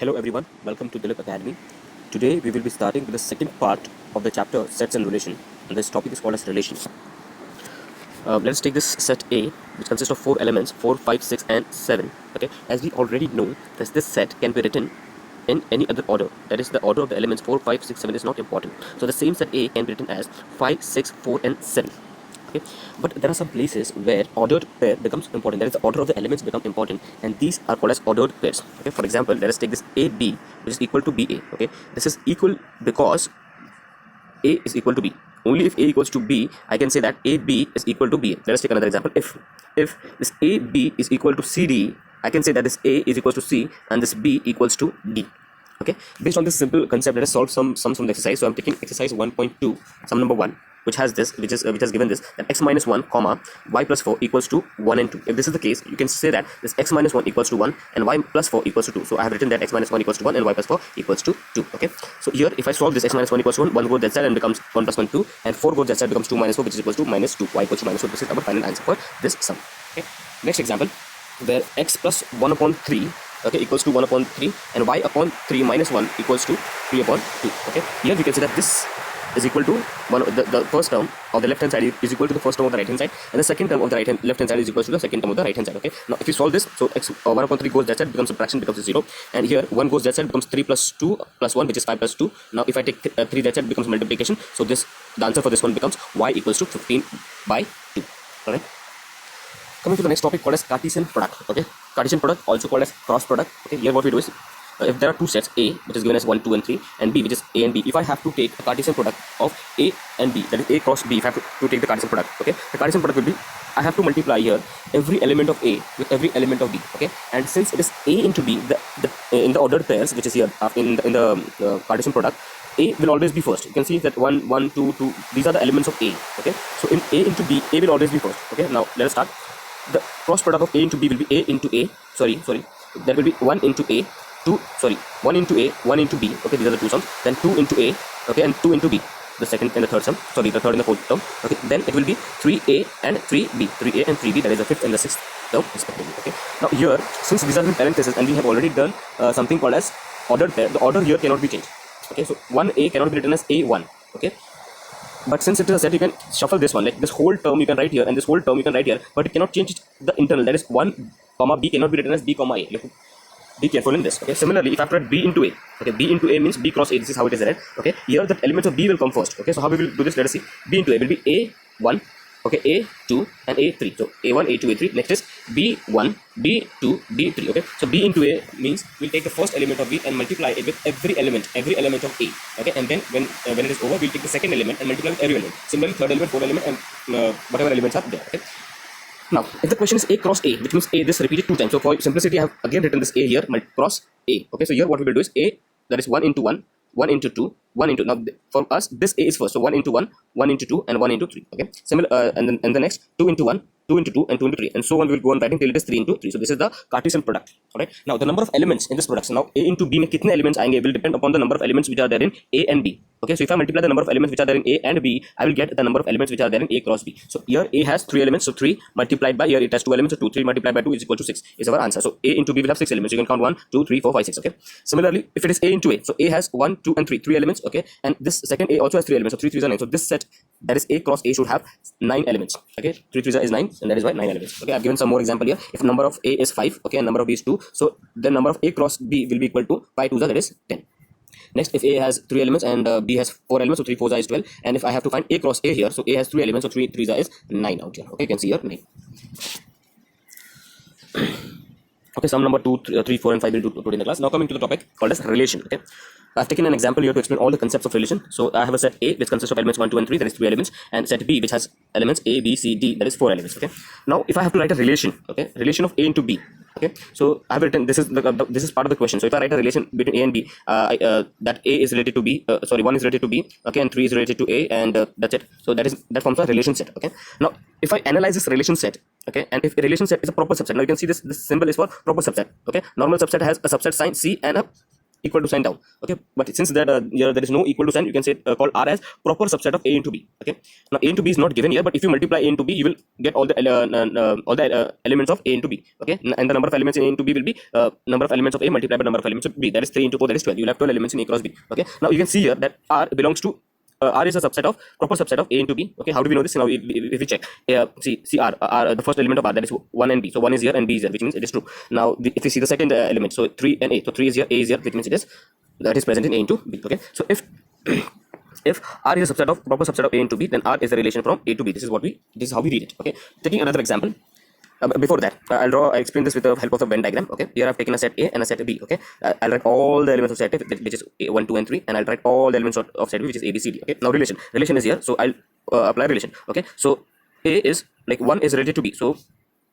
Hello everyone, welcome to Dilip Academy. Today we will be starting with the second part of the chapter Sets and Relation, and this topic is called as relations. Let's take this set A, which consists of 4 elements, 4, 5, 6 and 7. Okay, as we already know that this set can be written in any other order. That is, the order of the elements 4, 5, 6, 7 is not important. So the same set A can be written as 5, 6, 4 and 7. Okay, but there are some places where ordered pair becomes important. That is, the order of the elements become important, and these are called as ordered pairs. Okay, for example, let us take this AB, which is equal to BA. Okay, this is equal because A is equal to B. Only if A equals to B, I can say that AB is equal to BA. Let us take another example. If this AB is equal to CD, I can say that this A is equal to C and this B equals to D. Okay, based on this simple concept, let us solve some sums from the exercise. So I'm taking exercise 1.2, sum number 1, which has this, which has given this, that x minus 1 comma y plus 4 equals to 1 and 2. If this is the case, you can say that this x minus 1 equals to 1 and y plus 4 equals to 2. So I have written that x minus 1 equals to 1 and y plus 4 equals to 2. Okay, so here if I solve this, x minus 1 equals to 1 goes that side and becomes 1 plus 1 2, and 4 goes that side becomes 2 minus 4, which is equals to minus 2, y equals to minus 4. This is our final answer for this sum. Okay, next example, where x plus 1 upon 3, okay, equals to 1 upon 3 and y upon 3 minus 1 equals to 3 upon 2. Okay, here we can say that this is equal to the first term of the left hand side is equal to the first term of the right hand side, and the second term of the left hand side is equal to the second term of the right hand side. Okay, now if you solve this, so x 1 upon 3 goes that side, becomes subtraction, becomes 0, and here 1 goes that side, becomes 3 plus 2 plus 1, which is 5 plus 2. Now if I take 3 that side, becomes multiplication. So the answer for this one becomes y equals to 15 by 2. All right. Coming to the next topic called as Cartesian product. Okay, Cartesian product, also called as cross product. Okay, here what we do is, if there are two sets, A, which is given as 1, 2 and 3, and B, which is A and B, if I have to take a Cartesian product of A and B, that is A cross B, if I have to take the Cartesian product, okay, the Cartesian product will be, I have to multiply here every element of A with every element of B. Okay, and since it is A into B, in the ordered pairs, which is here in the Cartesian product, A will always be first. You can see that 1, 1, 2, 2, these are the elements of A. Okay, so in A into B, A will always be first. Okay, now let us start. The cross product of A into B will be A into A, that will be 1 into A, 1 into A, 1 into B, okay, these are the two sums, then 2 into A, okay, and 2 into B, the second and the third sum, the third and the fourth term, okay, then it will be 3A and 3B, 3A and 3B, that is the fifth and the sixth term respectively. Okay, now here, since these are in parentheses and we have already done something called as ordered pair, the order here cannot be changed. Okay, so 1A cannot be written as A1, okay, but since it is a set, you can shuffle this one, like this whole term you can write here and this whole term you can write here, but it cannot change the internal, that is 1 comma B cannot be written as B comma A. Like, be careful in this. Okay, similarly, if I have to write B into A, okay, B into A means B cross A, this is how it is read. Okay, here the elements of B will come first. Okay, so how we will do this, let us see. B into A will be A1, okay, A2 and A3. So A1, A2, A3. Next is B1, B2, B3. Okay, so B into A means we'll take the first element of B and multiply it with every element of A. Okay, and then when it is over, we'll take the second element and multiply with every element. Similarly, third element, fourth element, and whatever elements are there. Okay. Now, if the question is A cross A, which means A, this repeated 2 times. So for simplicity, I have again written this A here, cross A. Okay, so here what we will do is A, that is 1 into 1, 1 into 2, 1 into, now for us, this A is first. So 1 into 1, 1 into 2, and 1 into 3. Okay, similar, and the next 2 into 1, 2 into 2, and 2 into 3. And so on, we will go on writing till it is 3 into 3. So this is the Cartesian product. Alright, now the number of elements in this product. So now A into B, mein kitne elements aayenge will depend upon the number of elements which are there in A and B. Okay, so if I multiply the number of elements which are there in A and B, I will get the number of elements which are there in A cross B. So here A has 3 elements, so 3 multiplied by, here it has 2 elements, so 2, 3 multiplied by 2 is equal to 6 is our answer. So A into B will have 6 elements. You can count 1, 2, 3, 4, 5, 6. Okay, similarly, if it is A into A, so A has 1, 2, and 3 elements. Okay, and this second A also has 3 elements, so 3, 3 are 9. So this set, that is A cross A, should have 9 elements. Okay, 3, 3 is 9, and that is why 9 elements. Okay, I've given some more example here. If number of A is 5, okay, and number of B is 2, so the number of A cross B will be equal to 5 2s, that is 10. Next, if A has 3 elements and B has 4 elements, so 3 4s is 12. And if I have to find A cross A here, so A has 3 elements, so 3 3s is 9 out here. Okay, you can see here 9. Okay, sum number 2, 3, 4, and 5 will do today in the class. Now coming to the topic called as relation. Okay, I've taken an example here to explain all the concepts of relation. So I have a set A which consists of elements 1, 2, and 3, that is 3 elements, and set B which has elements A, B, C, D, that is 4 elements. Okay, now if I have to write a relation, okay, relation of A into B. Okay, so I have written, this is this is part of the question. So if I write a relation between A and B, that A is related to B, 1 is related to B, okay, and 3 is related to A, and that's it. So that forms a relation set. Okay, now if I analyze this relation set, okay, and if a relation set is a proper subset, now you can see this symbol is for proper subset. Okay, normal subset has a subset sign C and a equal to sign down. Okay, but since that here there is no equal to sign, you can say call R as proper subset of A into B. Okay, now A into B is not given here, but if you multiply A into B, you will get all the elements of A into B. Okay, and the number of elements in A into B will be number of elements of A multiplied by number of elements of B. That is 3 into 4, that is 12. You will have 12 elements in A cross B. Okay, now you can see here that R belongs to R is a subset of proper subset of A into B. Okay, how do we know this? Now, if we check, see R, the first element of R, that is 1 and B. So 1 is here and B is here, which means it is true. Now, if we see the second element, so 3 and A, so 3 is here, A is here, which means that is present in A into B. Okay, so if if R is a subset of proper subset of A into B, then R is a relation from A to B. This is how we read it. Okay, taking another example. Before that, I explain this with the help of the Venn diagram. Okay, here I've taken a set A and a set B. Okay, I'll write all the elements of set A, which is 1, 2, and 3, and I'll write all the elements of set B, which is A, B, C, D. Okay, now relation is here, so I'll apply relation. Okay, so A is like 1 is related to B, so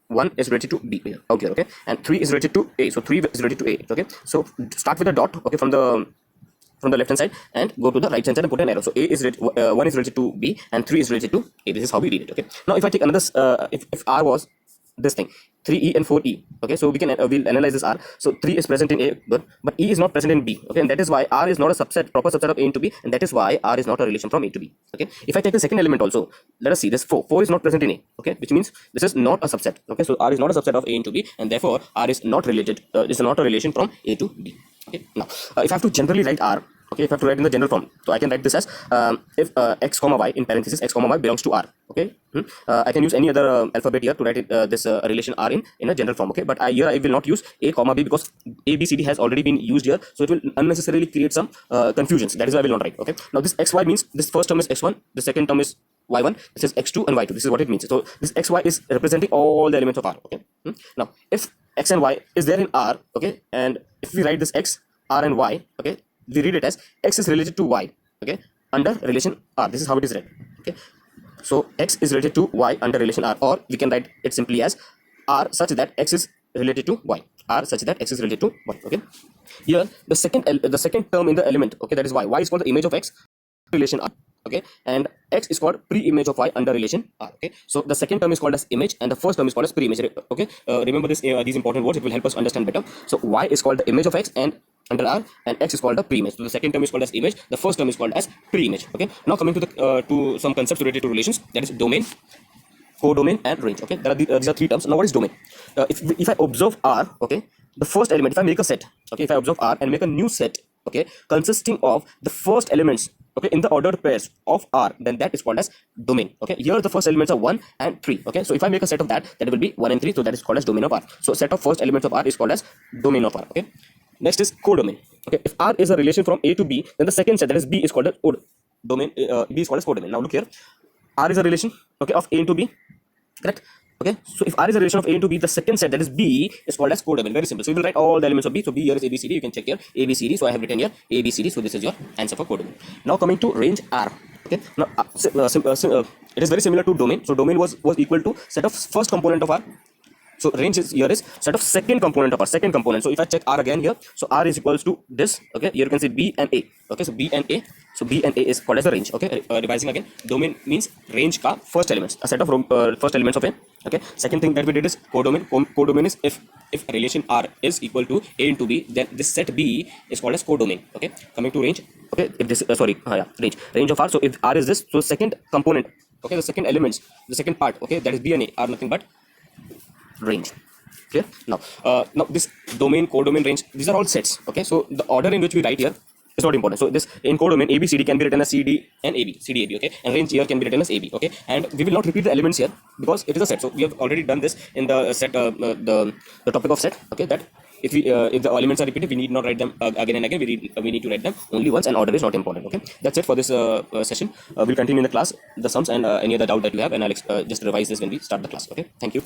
1 is related to B here. Okay, okay, and 3 is related to A, so 3 is related to A. Okay, so start with a dot. Okay, from the left hand side and go to the right hand side and put an arrow. So A is 1 is related to B and 3 is related to A. This is how we read it. Okay, now if I take another if R was this thing 3E and 4E. Okay, so we'll analyze this R. So 3 is present in A, good, but E is not present in B. Okay, and that is why R is not a proper subset of A into B, and that is why R is not a relation from A to B. Okay, if I take the second element also, let us see this 4 is not present in A. Okay, which means this is not a subset. Okay, so R is not a subset of A into B, and therefore R is not related. Is not a relation from A to B. Okay, now if I have to generally write R. Okay, if I have to write in the general form, so I can write this as if x comma y in parenthesis x comma y belongs to R. Okay, I can use any other alphabet here to write it, this relation R in a general form. Okay, but here I will not use A comma B because A B C D has already been used here, so it will unnecessarily create some confusions. That is why I will not write. Okay, now this x y means this first term is x1, the second term is y1, this is x2 and y2. This is what it means. So this xy is representing all the elements of R. Okay, now if x and y is there in R, okay, and if we write this x, R and y, okay, we read it as x is related to y, okay, under relation R. This is how it is read. Okay, so x is related to y under relation R, or we can write it simply as R such that x is related to y. R such that x is related to y. Okay, here the second term in the element, okay, that is y. Y is called the image of x relation R. Okay, and x is called pre-image of y under relation R. Okay, so the second term is called as image and the first term is called as pre-image. Okay, remember this these important words, it will help us understand better. So y is called the image of x and under R, and x is called the pre-image. So the second term is called as image, the first term is called as pre-image. Okay, now coming to the to some concepts related to relations, that is domain, codomain, and range. Okay, these are three terms. Now what is domain? If I observe R, okay, the first element, if I make a set, okay, if I observe R and make a new set, okay, consisting of the first elements, okay, in the ordered pairs of R, then that is called as domain. Okay, here the first elements are 1 and 3. Okay, so if I make a set of that will be 1 and 3, so that is called as domain of R. So set of first elements of R is called as domain of R. Okay, next is codomain. Okay, if R is a relation from A to B, then the second set, that is B, is called as domain. B is called as codomain. Now look here, R is a relation, okay, of A into B, correct? Okay, so if R is a relation of A into B, the second set, that is B, is called as codomain. Very simple. So we will write all the elements of B. So B here is A B C D. You can check here A B C D. So I have written here A B C D. So this is your answer for codomain. Now coming to range R. Okay, now it is very similar to domain. So domain was equal to set of first component of R. So range is here is set of second component of R, second component. So if I check R again here, so R is equals to this. Okay, here you can see B and A. Okay, so B and A. So B and A is called as the range. Okay, revising again, domain means range ka first elements, a set of first elements of A. Okay, second thing that we did is codomain. Codomain is if relation R is equal to A into B, then this set B is called as codomain. Okay, coming to range. Okay, if this range of R. So if R is this, so second component, okay, the second elements, the second part, okay, that is B and A are nothing but range. Clear? Now this domain, codomain, range, these are all sets. Okay, so the order in which we write here is not important. So this in codomain, ABCD can be written as CD and AB, CD AB. Okay, and range here can be written as AB. Okay, and we will not repeat the elements here because it is a set. So we have already done this in the set, the topic of set. Okay, that if the elements are repeated, we need not write them again and again. We need to write them only once, and order is not important. Okay, that's it for this session. We'll continue in the class the sums and any other doubt that you have, and I'll just revise this when we start the class. Okay, thank you.